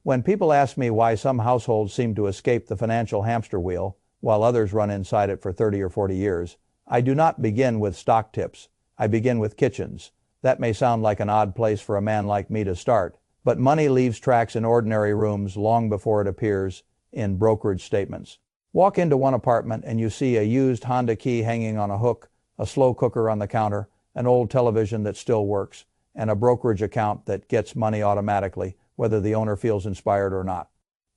When people ask me why some households seem to escape the financial hamster wheel, while others run inside it for 30 or 40 years, I do not begin with stock tips. I begin with kitchens. That may sound like an odd place for a man like me to start, but money leaves tracks in ordinary rooms long before it appears in brokerage statements. Walk into one apartment and you see a used Honda key hanging on a hook, a slow cooker on the counter, an old television that still works, and a brokerage account that gets money automatically, whether the owner feels inspired or not.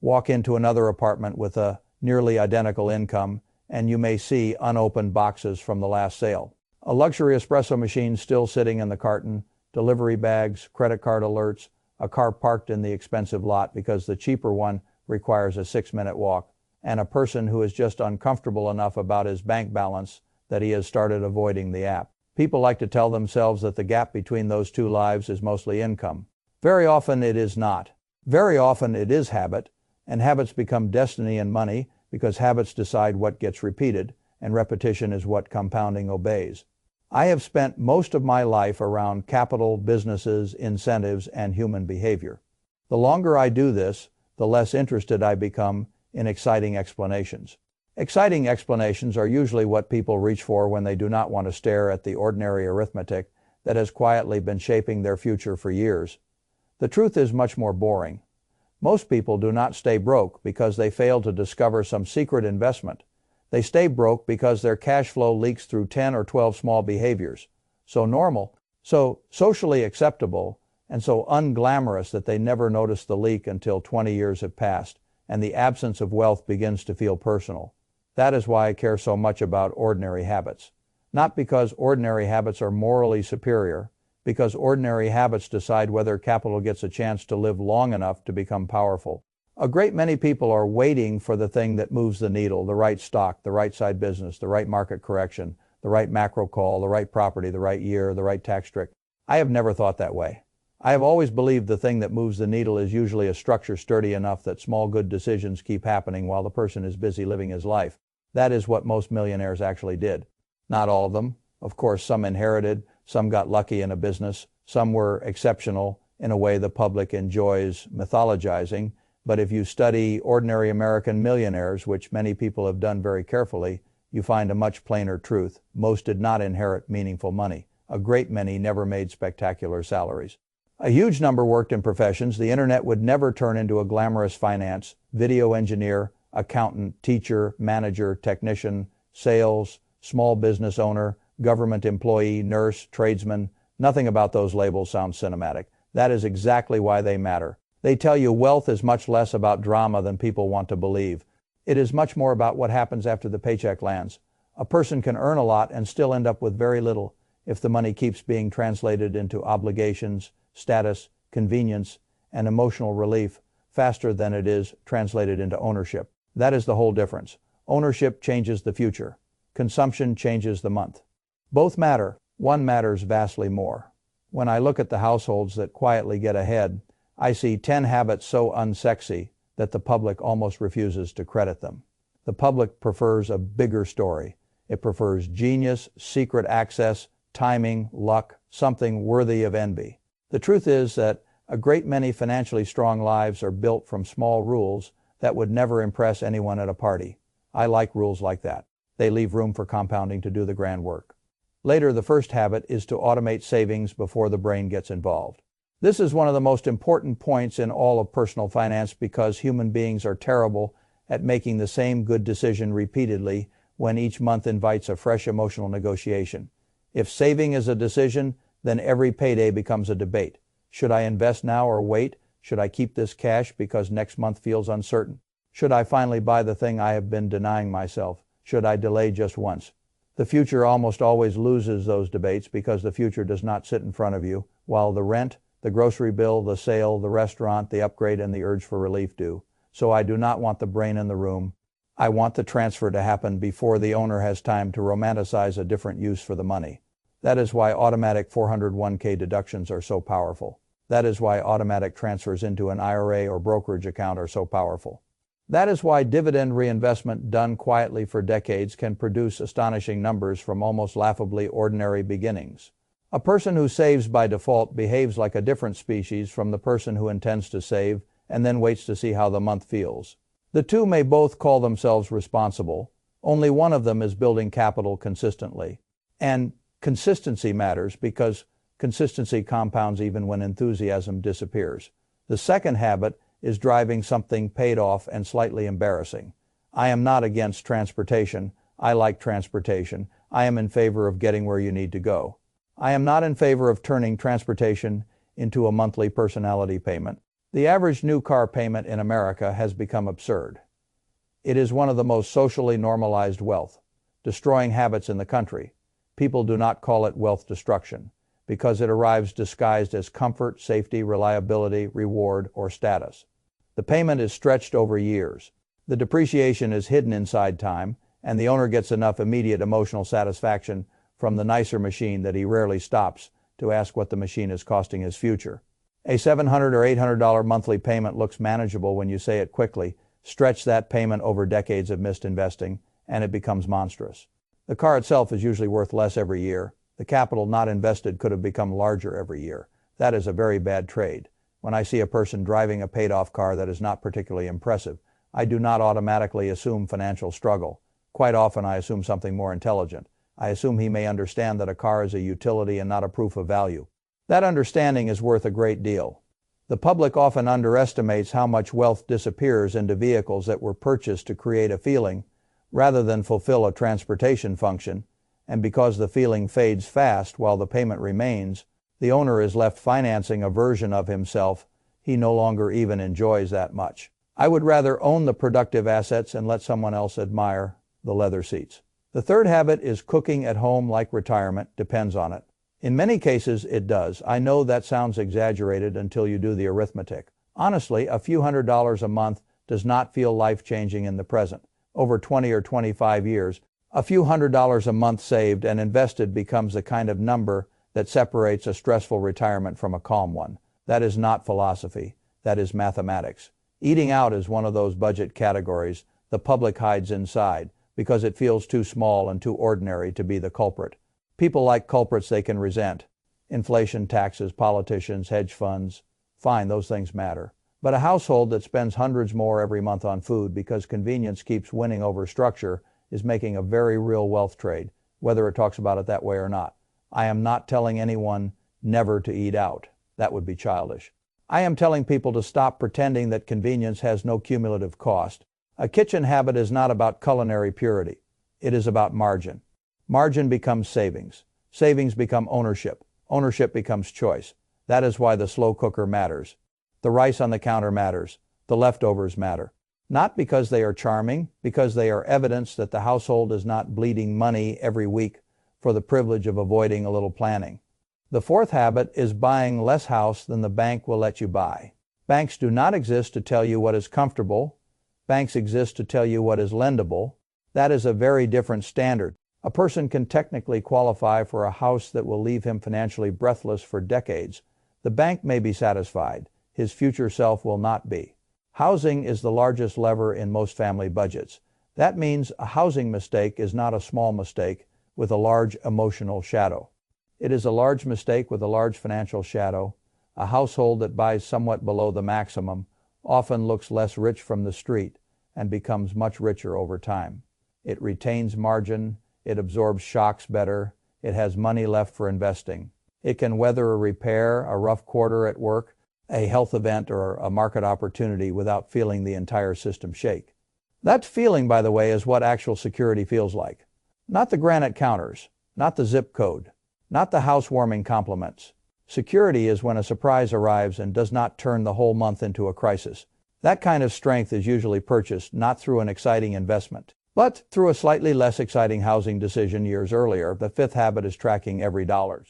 Walk into another apartment with a nearly identical income, and you may see unopened boxes from the last sale. A luxury espresso machine still sitting in the carton, delivery bags, credit card alerts, a car parked in the expensive lot because the cheaper one requires a 6-minute walk, and a person who is just uncomfortable enough about his bank balance that he has started avoiding the app. People like to tell themselves that the gap between those two lives is mostly income. Very often it is not. Very often it is habit, and habits become destiny and money because habits decide what gets repeated, and repetition is what compounding obeys. I have spent most of my life around capital, businesses, incentives, and human behavior. The longer I do this, the less interested I become in exciting explanations. Exciting explanations are usually what people reach for when they do not want to stare at the ordinary arithmetic that has quietly been shaping their future for years. The truth is much more boring. Most people do not stay broke because they fail to discover some secret investment. They stay broke because their cash flow leaks through 10 or 12 small behaviors, so normal, so socially acceptable, and so unglamorous that they never notice the leak until 20 years have passed, and the absence of wealth begins to feel personal. That is why I care so much about ordinary habits. Not because ordinary habits are morally superior, because ordinary habits decide whether capital gets a chance to live long enough to become powerful. A great many people are waiting for the thing that moves the needle, the right stock, the right side business, the right market correction, the right macro call, the right property, the right year, the right tax trick. I have never thought that way. I have always believed the thing that moves the needle is usually a structure sturdy enough that small good decisions keep happening while the person is busy living his life. That is what most millionaires actually did. Not all of them. Of course, some inherited, some got lucky in a business, some were exceptional in a way the public enjoys mythologizing. But if you study ordinary American millionaires, which many people have done very carefully, you find a much plainer truth. Most did not inherit meaningful money. A great many never made spectacular salaries. A huge number worked in professions the internet would never turn into a glamorous finance, video engineer, accountant, teacher, manager, technician, sales, small business owner, government employee, nurse, tradesman. Nothing about those labels sounds cinematic. That is exactly why they matter. They tell you wealth is much less about drama than people want to believe. It is much more about what happens after the paycheck lands. A person can earn a lot and still end up with very little if the money keeps being translated into obligations, status, convenience, and emotional relief faster than it is translated into ownership. That is the whole difference. Ownership changes the future. Consumption changes the month. Both matter. One matters vastly more. When I look at the households that quietly get ahead, I see 10 habits so unsexy that the public almost refuses to credit them. The public prefers a bigger story. It prefers genius, secret access, timing, luck, something worthy of envy. The truth is that a great many financially strong lives are built from small rules that would never impress anyone at a party. I like rules like that. They leave room for compounding to do the grand work. Later, the first habit is to automate savings before the brain gets involved. This is one of the most important points in all of personal finance because human beings are terrible at making the same good decision repeatedly when each month invites a fresh emotional negotiation. If saving is a decision, then every payday becomes a debate. Should I invest now or wait? Should I keep this cash because next month feels uncertain? Should I finally buy the thing I have been denying myself? Should I delay just once? The future almost always loses those debates because the future does not sit in front of you, while the rent, the grocery bill, the sale, the restaurant, the upgrade, and the urge for relief do. So I do not want the brain in the room. I want the transfer to happen before the owner has time to romanticize a different use for the money. That is why automatic 401k deductions are so powerful. That is why automatic transfers into an IRA or brokerage account are so powerful. That is why dividend reinvestment done quietly for decades can produce astonishing numbers from almost laughably ordinary beginnings. A person who saves by default behaves like a different species from the person who intends to save and then waits to see how the month feels. The two may both call themselves responsible. Only one of them is building capital consistently. And consistency matters because consistency compounds even when enthusiasm disappears. The second habit is driving something paid off and slightly embarrassing. I am not against transportation. I like transportation. I am in favor of getting where you need to go. I am not in favor of turning transportation into a monthly personality payment. The average new car payment in America has become absurd. It is one of the most socially normalized wealth destroying habits in the country. People do not call it wealth destruction because it arrives disguised as comfort, safety, reliability, reward, or status. The payment is stretched over years. The depreciation is hidden inside time, and the owner gets enough immediate emotional satisfaction from the nicer machine that he rarely stops to ask what the machine is costing his future. A $700 or $800 monthly payment looks manageable when you say it quickly. Stretch that payment over decades of missed investing, and it becomes monstrous. The car itself is usually worth less every year. The capital not invested could have become larger every year. That is a very bad trade. When I see a person driving a paid-off car that is not particularly impressive, I do not automatically assume financial struggle. Quite often I assume something more intelligent. I assume he may understand that a car is a utility and not a proof of value. That understanding is worth a great deal. The public often underestimates how much wealth disappears into vehicles that were purchased to create a feeling rather than fulfill a transportation function, and because the feeling fades fast while the payment remains, the owner is left financing a version of himself he no longer even enjoys that much. I would rather own the productive assets and let someone else admire the leather seats. The third habit is cooking at home like retirement depends on it. In many cases, it does. I know that sounds exaggerated until you do the arithmetic. Honestly, a few $100s a month does not feel life-changing in the present. Over 20 or 25 years, a few $100s a month saved and invested becomes the kind of number that separates a stressful retirement from a calm one. That is not philosophy. That is mathematics. Eating out is one of those budget categories the public hides inside because it feels too small and too ordinary to be the culprit. People like culprits they can resent. Inflation, taxes, politicians, hedge funds. Fine, those things matter. But a household that spends hundreds more every month on food because convenience keeps winning over structure is making a very real wealth trade, whether it talks about it that way or not. I am not telling anyone never to eat out. That would be childish. I am telling people to stop pretending that convenience has no cumulative cost. A kitchen habit is not about culinary purity. It is about margin. Margin becomes savings. Savings become ownership. Ownership becomes choice. That is why the slow cooker matters. The rice on the counter matters. The leftovers matter. Not because they are charming, because they are evidence that the household is not bleeding money every week for the privilege of avoiding a little planning. The fourth habit is buying less house than the bank will let you buy. Banks do not exist to tell you what is comfortable. Banks exist to tell you what is lendable. That is a very different standard. A person can technically qualify for a house that will leave him financially breathless for decades. The bank may be satisfied. His future self will not be. Housing is the largest lever in most family budgets. That means a housing mistake is not a small mistake with a large emotional shadow. It is a large mistake with a large financial shadow. A household that buys somewhat below the maximum often looks less rich from the street and becomes much richer over time. It retains margin. It absorbs shocks better. It has money left for investing. It can weather a repair, a rough quarter at work, a health event, or a market opportunity without feeling the entire system shake. That feeling, by the way, is what actual security feels like. Not the granite counters, not the zip code, not the housewarming compliments. Security is when a surprise arrives and does not turn the whole month into a crisis. That kind of strength is usually purchased not through an exciting investment, but through a slightly less exciting housing decision years earlier. The fifth habit is tracking every dollar.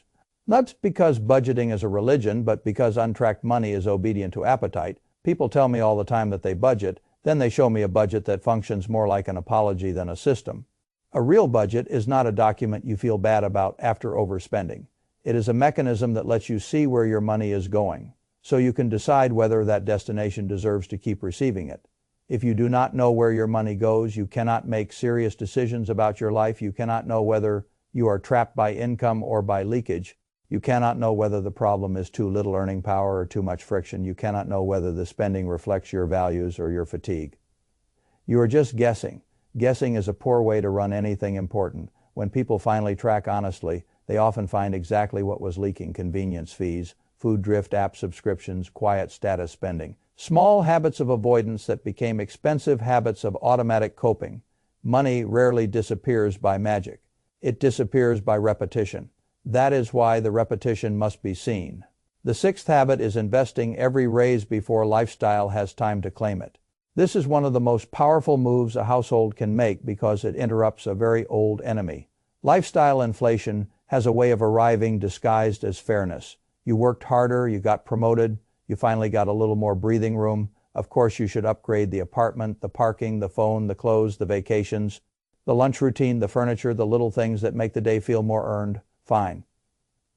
Not because budgeting is a religion, but because untracked money is obedient to appetite. People tell me all the time that they budget, then they show me a budget that functions more like an apology than a system. A real budget is not a document you feel bad about after overspending. It is a mechanism that lets you see where your money is going, so you can decide whether that destination deserves to keep receiving it. If you do not know where your money goes, you cannot make serious decisions about your life. You cannot know whether you are trapped by income or by leakage. You cannot know whether the problem is too little earning power or too much friction. You cannot know whether the spending reflects your values or your fatigue. You are just guessing. Guessing is a poor way to run anything important. When people finally track honestly, they often find exactly what was leaking: convenience fees, food drift, app subscriptions, quiet status spending. Small habits of avoidance that became expensive habits of automatic coping. Money rarely disappears by magic. It disappears by repetition. That is why the repetition must be seen. The sixth habit is investing every raise before lifestyle has time to claim it. This is one of the most powerful moves a household can make because it interrupts a very old enemy. Lifestyle inflation has a way of arriving disguised as fairness. You worked harder, you got promoted, you finally got a little more breathing room. Of course, you should upgrade the apartment, the parking, the phone, the clothes, the vacations, the lunch routine, the furniture, the little things that make the day feel more earned. Fine.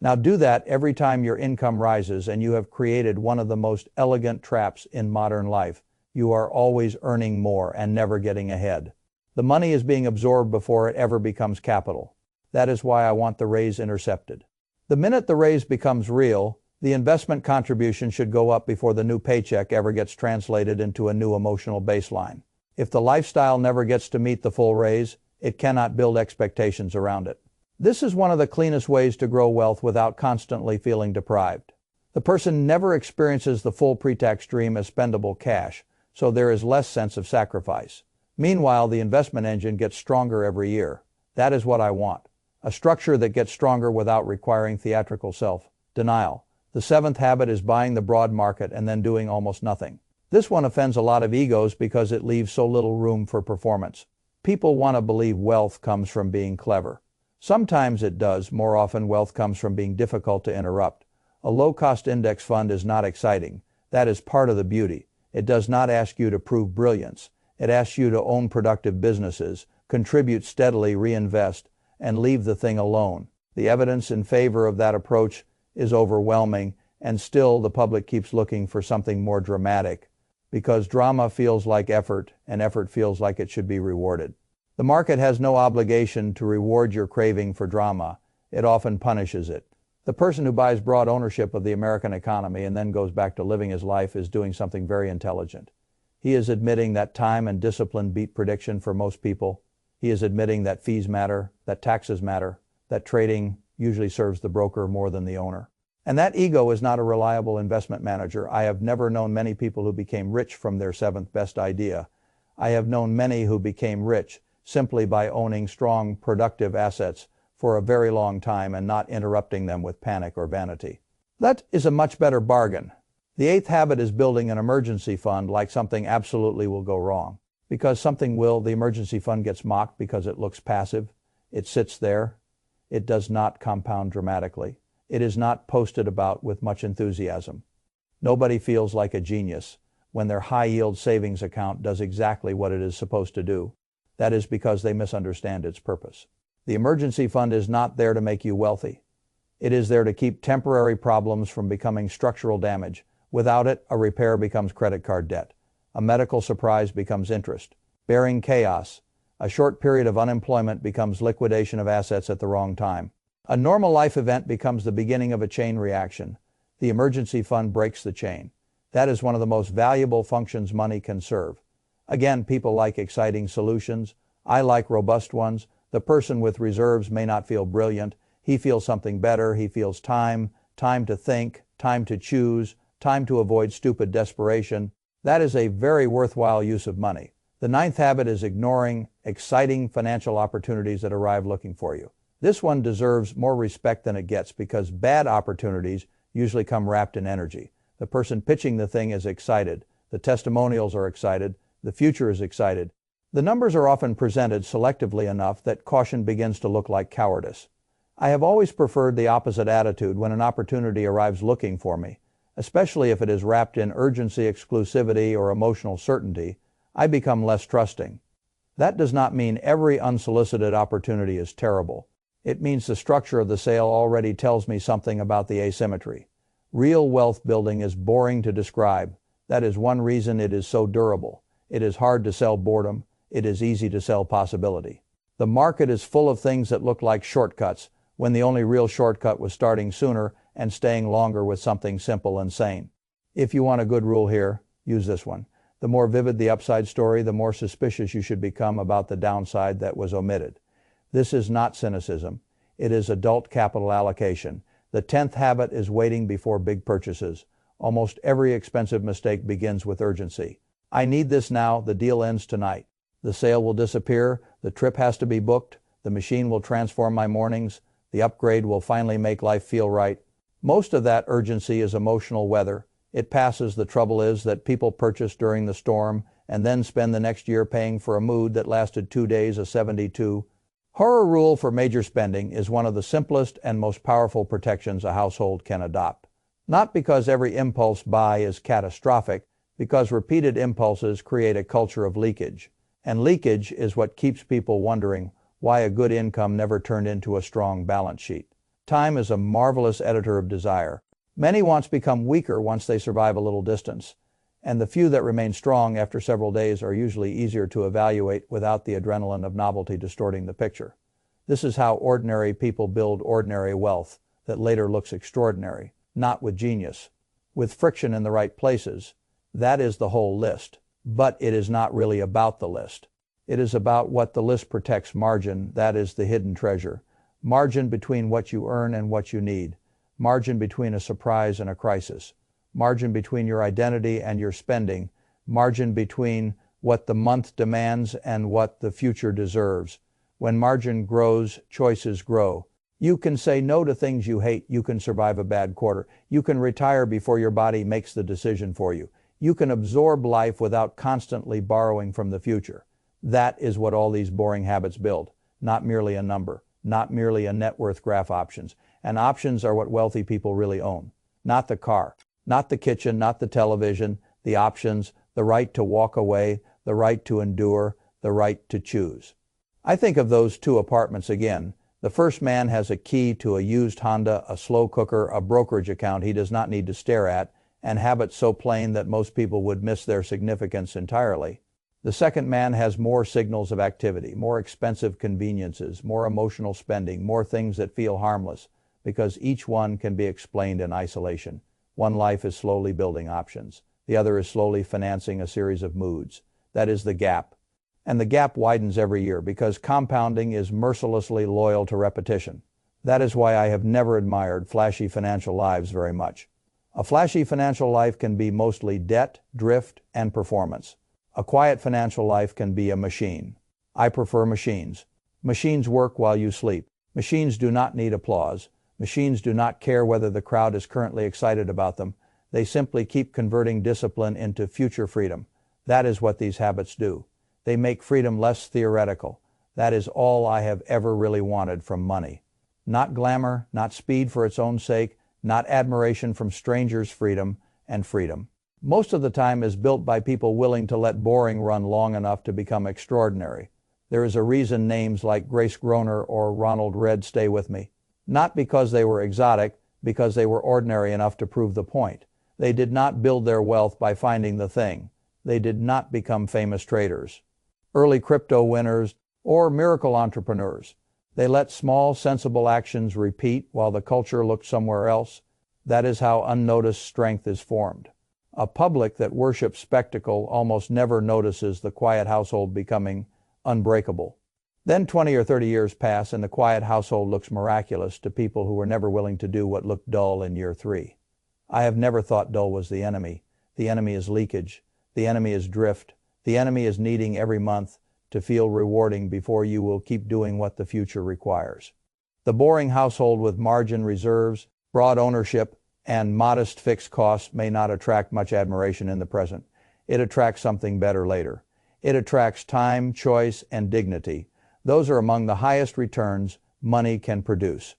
Now do that every time your income rises, and you have created one of the most elegant traps in modern life. You are always earning more and never getting ahead. The money is being absorbed before it ever becomes capital. That is why I want the raise intercepted. The minute the raise becomes real, the investment contribution should go up before the new paycheck ever gets translated into a new emotional baseline. If the lifestyle never gets to meet the full raise, it cannot build expectations around it. This is one of the cleanest ways to grow wealth without constantly feeling deprived. The person never experiences the full pre-tax stream as spendable cash, so there is less sense of sacrifice. Meanwhile, the investment engine gets stronger every year. That is what I want. A structure that gets stronger without requiring theatrical self-denial. The seventh habit is buying the broad market and then doing almost nothing. This one offends a lot of egos because it leaves so little room for performance. People want to believe wealth comes from being clever. Sometimes it does. More often, wealth comes from being difficult to interrupt. A low-cost index fund is not exciting. That is part of the beauty. It does not ask you to prove brilliance. It asks you to own productive businesses, contribute steadily, reinvest, and leave the thing alone. The evidence in favor of that approach is overwhelming, and still the public keeps looking for something more dramatic, because drama feels like effort, and effort feels like it should be rewarded. The market has no obligation to reward your craving for drama. It often punishes it. The person who buys broad ownership of the American economy and then goes back to living his life is doing something very intelligent. He is admitting that time and discipline beat prediction for most people. He is admitting that fees matter, that taxes matter, that trading usually serves the broker more than the owner. And that ego is not a reliable investment manager. I have never known many people who became rich from their seventh best idea. I have known many who became rich simply by owning strong, productive assets for a very long time and not interrupting them with panic or vanity. That is a much better bargain. The eighth habit is building an emergency fund like something absolutely will go wrong. Because something will, the emergency fund gets mocked because it looks passive. It sits there. It does not compound dramatically. It is not posted about with much enthusiasm. Nobody feels like a genius when their high-yield savings account does exactly what it is supposed to do. That is because they misunderstand its purpose. The emergency fund is not there to make you wealthy. It is there to keep temporary problems from becoming structural damage. Without it, a repair becomes credit card debt. A medical surprise becomes interest. Bearing chaos. A short period of unemployment becomes liquidation of assets at the wrong time. A normal life event becomes the beginning of a chain reaction. The emergency fund breaks the chain. That is one of the most valuable functions money can serve. Again, people like exciting solutions. I like robust ones. The person with reserves may not feel brilliant. He feels something better. He feels time to think, time to choose, time to avoid stupid desperation. That is a very worthwhile use of money. The ninth habit is ignoring exciting financial opportunities that arrive looking for you. This one deserves more respect than it gets because bad opportunities usually come wrapped in energy. The person pitching the thing is excited. The testimonials are excited. The future is excited. The numbers are often presented selectively enough that caution begins to look like cowardice. I have always preferred the opposite attitude when an opportunity arrives looking for me, especially if it is wrapped in urgency, exclusivity, or emotional certainty. I become less trusting. That does not mean every unsolicited opportunity is terrible. It means the structure of the sale already tells me something about the asymmetry. Real wealth building is boring to describe. That is one reason it is so durable. It is hard to sell boredom. It is easy to sell possibility. The market is full of things that look like shortcuts, when the only real shortcut was starting sooner and staying longer with something simple and sane. If you want a good rule here, use this one. The more vivid the upside story, the more suspicious you should become about the downside that was omitted. This is not cynicism. It is adult capital allocation. The 10th habit is waiting before big purchases. Almost every expensive mistake begins with urgency. I need this now, the deal ends tonight. The sale will disappear, the trip has to be booked, the machine will transform my mornings, the upgrade will finally make life feel right. Most of that urgency is emotional weather. It passes. The trouble is that people purchase during the storm and then spend the next year paying for a mood that lasted 2 days of 72. Horror rule for major spending is one of the simplest and most powerful protections a household can adopt. Not because every impulse buy is catastrophic, because repeated impulses create a culture of leakage. And leakage is what keeps people wondering why a good income never turned into a strong balance sheet. Time is a marvelous editor of desire. Many wants become weaker once they survive a little distance, and the few that remain strong after several days are usually easier to evaluate without the adrenaline of novelty distorting the picture. This is how ordinary people build ordinary wealth that later looks extraordinary, not with genius, with friction in the right places. That is the whole list. But it is not really about the list. It is about what the list protects: margin. That is the hidden treasure. Margin between what you earn and what you need. Margin between a surprise and a crisis. Margin between your identity and your spending. Margin between what the month demands and what the future deserves. When margin grows, choices grow. You can say no to things you hate. You can survive a bad quarter. You can retire before your body makes the decision for you. You can absorb life without constantly borrowing from the future. That is what all these boring habits build. Not merely a number, not merely a net worth graph options. And options are what wealthy people really own. Not the car, not the kitchen, not the television, the options, the right to walk away, the right to endure, the right to choose. I think of those 2 apartments again. The first man has a key to a used Honda, a slow cooker, a brokerage account he does not need to stare at, and habits so plain that most people would miss their significance entirely. The second man has more signals of activity, more expensive conveniences, more emotional spending, more things that feel harmless, because each one can be explained in isolation. One life is slowly building options. The other is slowly financing a series of moods. That is the gap. And the gap widens every year because compounding is mercilessly loyal to repetition. That is why I have never admired flashy financial lives very much. A flashy financial life can be mostly debt, drift, and performance. A quiet financial life can be a machine. I prefer machines. Machines work while you sleep. Machines do not need applause. Machines do not care whether the crowd is currently excited about them. They simply keep converting discipline into future freedom. That is what these habits do. They make freedom less theoretical. That is all I have ever really wanted from money. Not glamour, not speed for its own sake, not admiration from strangers. Freedom, and freedom most of the time is built by people willing to let boring run long enough to become extraordinary. There is a reason names like Grace Groner or Ronald Red stay with me. Not because they were exotic, because they were ordinary enough to prove the point. They did not build their wealth by finding the thing. They did not become famous traders, early crypto winners, or miracle entrepreneurs. They let small, sensible actions repeat while the culture looked somewhere else. That is how unnoticed strength is formed. A public that worships spectacle almost never notices the quiet household becoming unbreakable. Then 20 or 30 years pass and the quiet household looks miraculous to people who were never willing to do what looked dull in year 3. I have never thought dull was the enemy. The enemy is leakage. The enemy is drift. The enemy is needing every month to feel rewarding before you will keep doing what the future requires. The boring household with margin reserves, broad ownership, and modest fixed costs may not attract much admiration in the present. It attracts something better later. It attracts time, choice, and dignity. Those are among the highest returns money can produce.